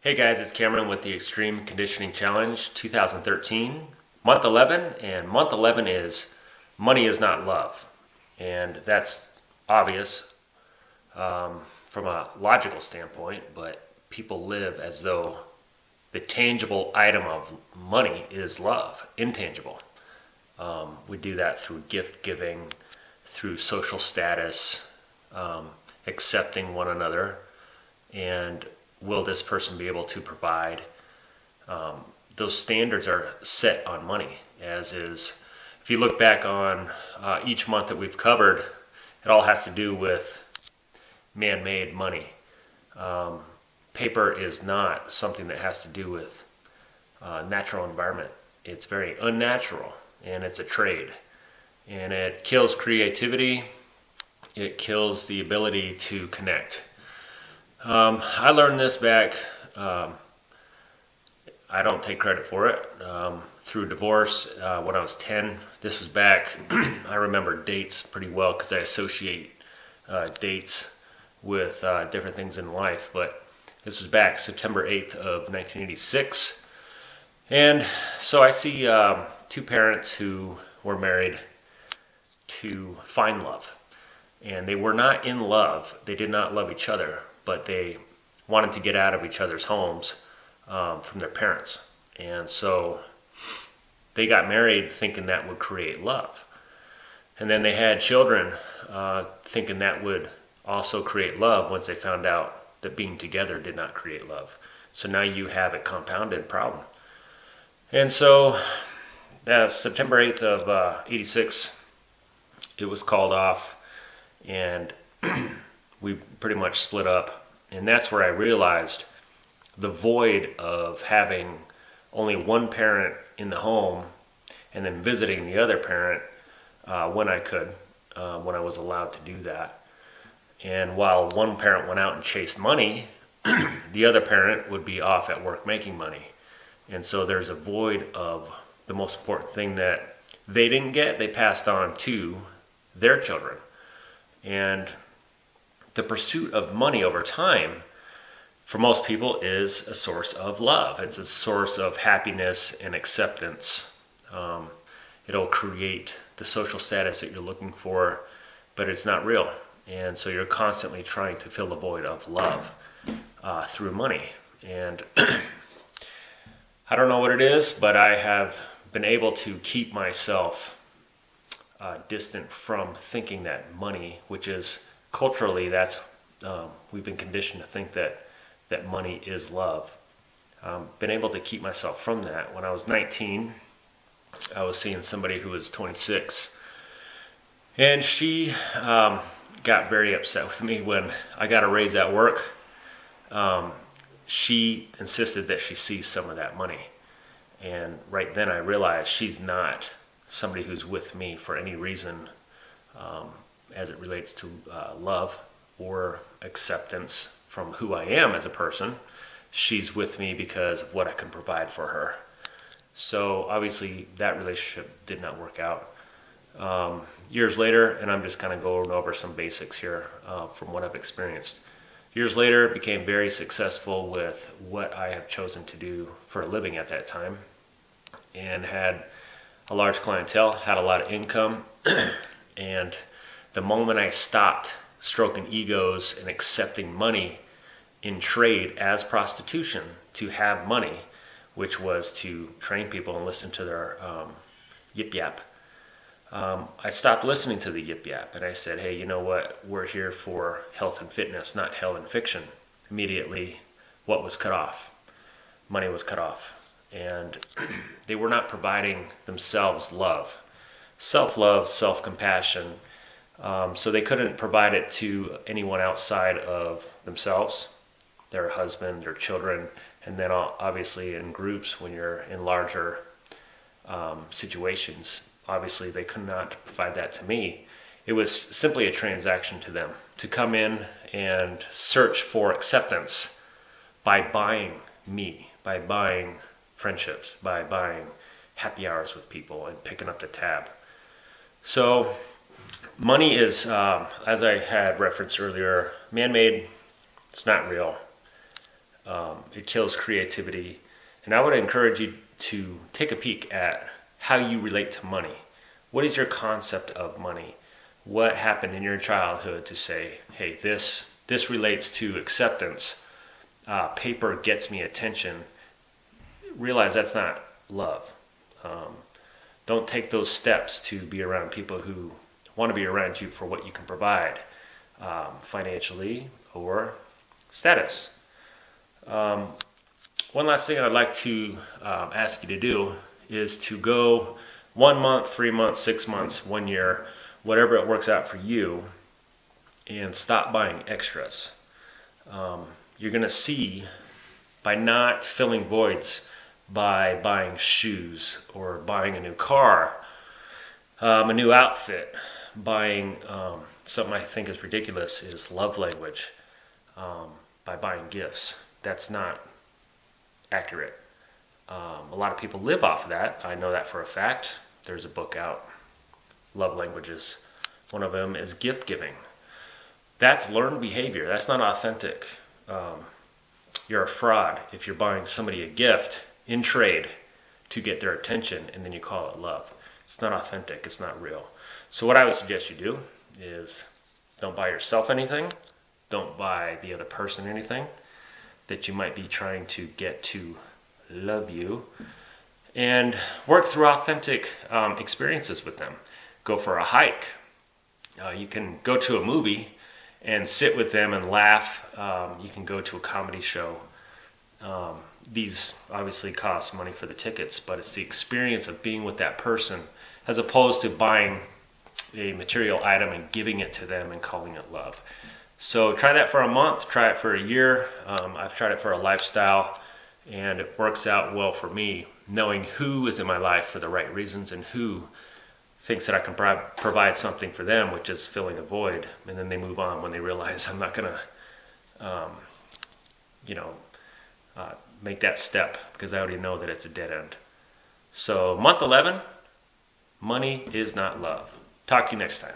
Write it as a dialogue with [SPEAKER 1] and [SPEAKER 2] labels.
[SPEAKER 1] Hey guys, it's Cameron with the Extreme Conditioning Challenge 2013, month 11, and month 11 is money is not love. And that's obvious from a logical standpoint, but people live as though the tangible item of money is love, intangible. We do that through gift giving, through social status, accepting one another, and will this person be able to provide? Those standards are set on money, as is. If you look back on each month that we've covered, it all has to do with man-made money. Paper is not something that has to do with natural environment. It's very unnatural, and it's a trade. And it kills creativity. It kills the ability to connect. I learned this back, I don't take credit for it, through divorce when I was 10. This was back, I remember dates pretty well because I associate dates with different things in life, but this was back September 8th of 1986. And so I see two parents who were married to find love. And they were not in love. They did not love each other, but they wanted to get out of each other's homes from their parents. And so they got married thinking that would create love. And then they had children thinking that would also create love once they found out that being together did not create love. So now you have a compounded problem. And so September 8th of 86, it was called off, and we pretty much split up. And that's where I realized the void of having only one parent in the home and then visiting the other parent when I could, when I was allowed to do that. And while one parent went out and chased money, the other parent would be off at work making money. And so there's a void of the most important thing that they didn't get, they passed on to their children. And the pursuit of money over time, for most people, is a source of love. It's a source of happiness and acceptance. It'll create the social status that you're looking for, but it's not real. And so you're constantly trying to fill the void of love through money. And I don't know what it is, but I have been able to keep myself distant from thinking that money, which is culturally, that's we've been conditioned to think that money is love. Been able to keep myself from that. When I was 19, I was seeing somebody who was 26, and she got very upset with me when I got a raise at work. She insisted that she sees some of that money, and right then I realized she's not somebody who's with me for any reason as it relates to love or acceptance from who I am as a person. She's with me because of what I can provide for her. So obviously that relationship did not work out. Years later, and I'm just kind of going over some basics here from what I've experienced. Years later, became very successful with what I have chosen to do for a living at that time, and had a large clientele, had a lot of income, and the moment I stopped stroking egos and accepting money in trade as prostitution to have money, which was to train people and listen to their yip yap, I stopped listening to the yip yap, and I said, hey, you know what? We're here for health and fitness, not hell and fiction. Immediately, what was cut off? Money was cut off. And they were not providing themselves love, self-love, self-compassion. So they couldn't provide it to anyone outside of themselves, their husband, their children, and then obviously in groups when you're in larger situations. Obviously they could not provide that to me. It was simply a transaction to them to come in and search for acceptance by buying me, by buying friendships, by buying happy hours with people and picking up the tab. So money is, as I had referenced earlier, man-made. It's not real. It kills creativity. And I would encourage you to take a peek at how you relate to money. What is your concept of money? What happened in your childhood to say, hey, this relates to acceptance. Paper gets me attention. Realize that's not love. Don't take those steps to be around people who want to be around you for what you can provide, financially or status. One last thing I'd like to ask you to do is to go 1 month, 3 months, 6 months, 1 year, whatever it works out for you, and stop buying extras. You're going to see, by not filling voids, by buying shoes or buying a new car, a new outfit, buying something I think is ridiculous is love language, by buying gifts. That's not accurate. A lot of people live off of that. I know that for a fact. There's a book out, Love Languages. One of them is gift giving. That's learned behavior. That's not authentic. You're a fraud if you're buying somebody a gift in trade to get their attention and then you call it love. It's not authentic. It's not real. So what I would suggest you do is don't buy yourself anything. Don't buy the other person anything that you might be trying to get to love you, and work through authentic experiences with them. Go for a hike. You can go to a movie and sit with them and laugh. You can go to a comedy show. These obviously cost money for the tickets, but it's the experience of being with that person as opposed to buying a material item and giving it to them and calling it love. So try that for a month, try it for a year. I've tried it for a lifestyle, and it works out well for me, knowing who is in my life for the right reasons and who thinks that I can provide something for them, which is filling a void, and then they move on when they realize I'm not going to, make that step because I already know that it's a dead end. So month 11, money is not love. Talk to you next time.